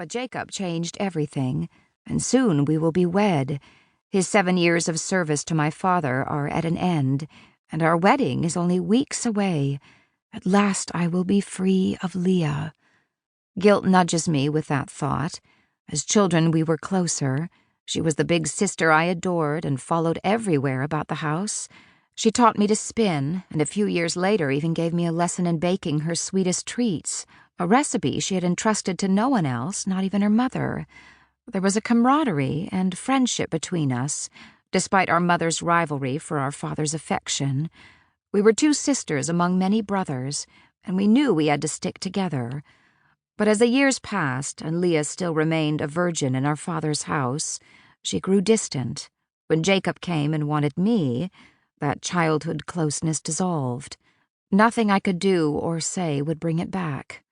But Jacob changed everything, and soon we will be wed. His 7 years of service to my father are at an end, and our wedding is only weeks away. At last I will be free of Leah. Guilt nudges me with that thought. As children we were closer. She was the big sister I adored and followed everywhere about the house. She taught me to spin, and a few years later even gave me a lesson in baking her sweetest treats, a recipe she had entrusted to no one else, not even her mother. There was a camaraderie and friendship between us, despite our mother's rivalry for our father's affection. We were 2 sisters among many brothers, and we knew we had to stick together. But as the years passed and Leah still remained a virgin in our father's house, she grew distant. When Jacob came and wanted me, that childhood closeness dissolved. Nothing I could do or say would bring it back.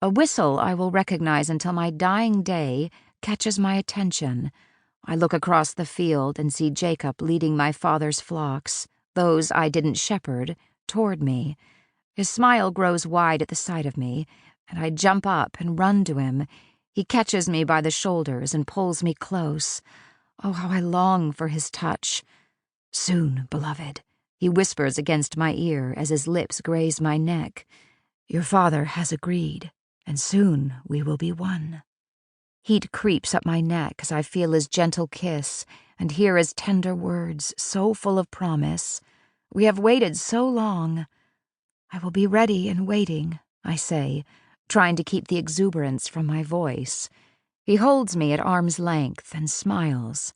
A whistle I will recognize until my dying day catches my attention. I look across the field and see Jacob leading my father's flocks, those I didn't shepherd, toward me. His smile grows wide at the sight of me, and I jump up and run to him. He catches me by the shoulders and pulls me close. Oh, how I long for his touch. "Soon, beloved," he whispers against my ear as his lips graze my neck. "Your father has agreed, and soon we will be one." Heat creeps up my neck as I feel his gentle kiss and hear his tender words, so full of promise. We have waited so long. "I will be ready and waiting," I say, trying to keep the exuberance from my voice. He holds me at arm's length and smiles.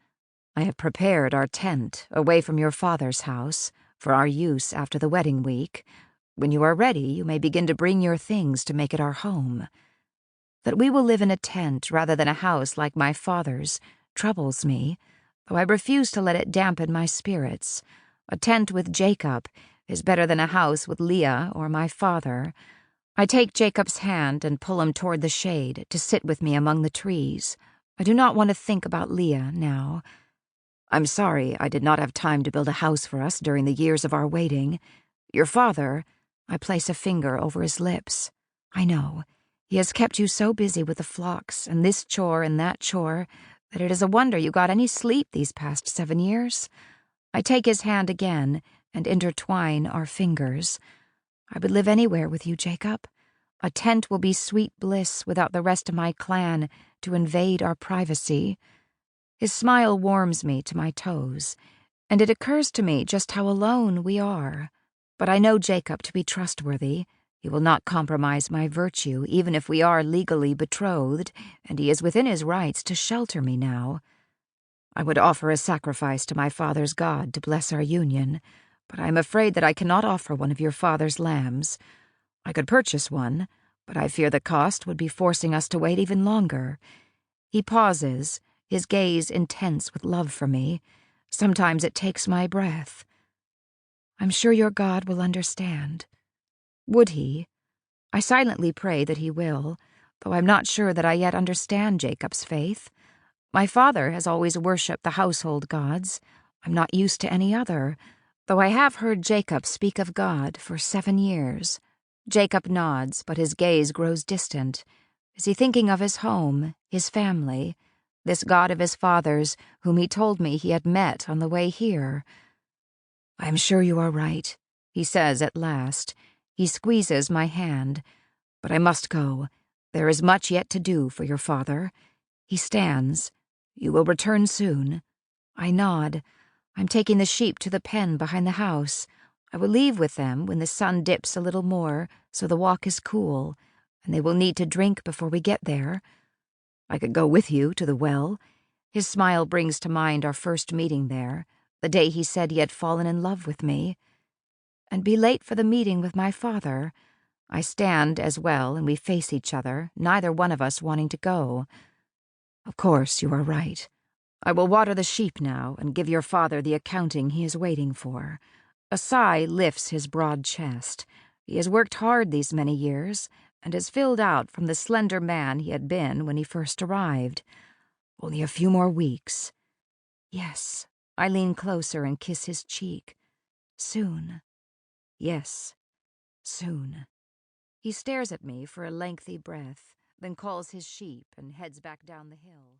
"I have prepared our tent away from your father's house for our use after the wedding week. When you are ready, you may begin to bring your things to make it our home." That we will live in a tent rather than a house like my father's troubles me, though I refuse to let it dampen my spirits. A tent with Jacob is better than a house with Leah or my father. I take Jacob's hand and pull him toward the shade to sit with me among the trees. I do not want to think about Leah now. "I'm sorry I did not have time to build a house for us during the years of our waiting. Your father," I place a finger over his lips. "I know. He has kept you so busy with the flocks and this chore and that chore that it is a wonder you got any sleep these past 7 years. I take his hand again and intertwine our fingers. "I would live anywhere with you, Jacob. A tent will be sweet bliss without the rest of my clan to invade our privacy." His smile warms me to my toes, and it occurs to me just how alone we are. But I know Jacob to be trustworthy. He will not compromise my virtue, even if we are legally betrothed, and he is within his rights to shelter me now. I would offer a sacrifice to my father's God to bless our union, but I am afraid that I cannot offer one of your father's lambs. I could purchase one, but I fear the cost would be forcing us to wait even longer." He pauses, his gaze intense with love for me. Sometimes it takes my breath. "I'm sure your God will understand." Would he? I silently pray that he will, though I'm not sure that I yet understand Jacob's faith. My father has always worshipped the household gods. I'm not used to any other, though I have heard Jacob speak of God for 7 years. Jacob nods, but his gaze grows distant. Is he thinking of his home, his family, this God of his father's, whom he told me he had met on the way here? "I am sure you are right," he says at last. He squeezes my hand. "But I must go. There is much yet to do for your father." He stands. "You will return soon?" I nod. "I'm taking the sheep to the pen behind the house. I will leave with them when the sun dips a little more, so the walk is cool, and they will need to drink before we get there." "I could go with you to the well." His smile brings to mind our first meeting there, the day he said he had fallen in love with me. "And be late for the meeting with my father." I stand as well, and we face each other, neither one of us wanting to go. "Of course, you are right. I will water the sheep now and give your father the accounting he is waiting for." A sigh lifts his broad chest. He has worked hard these many years, and has filled out from the slender man he had been when he first arrived. "Only a few more weeks." "Yes." I lean closer and kiss his cheek. "Soon." "Yes, soon." He stares at me for a lengthy breath, then calls his sheep and heads back down the hill.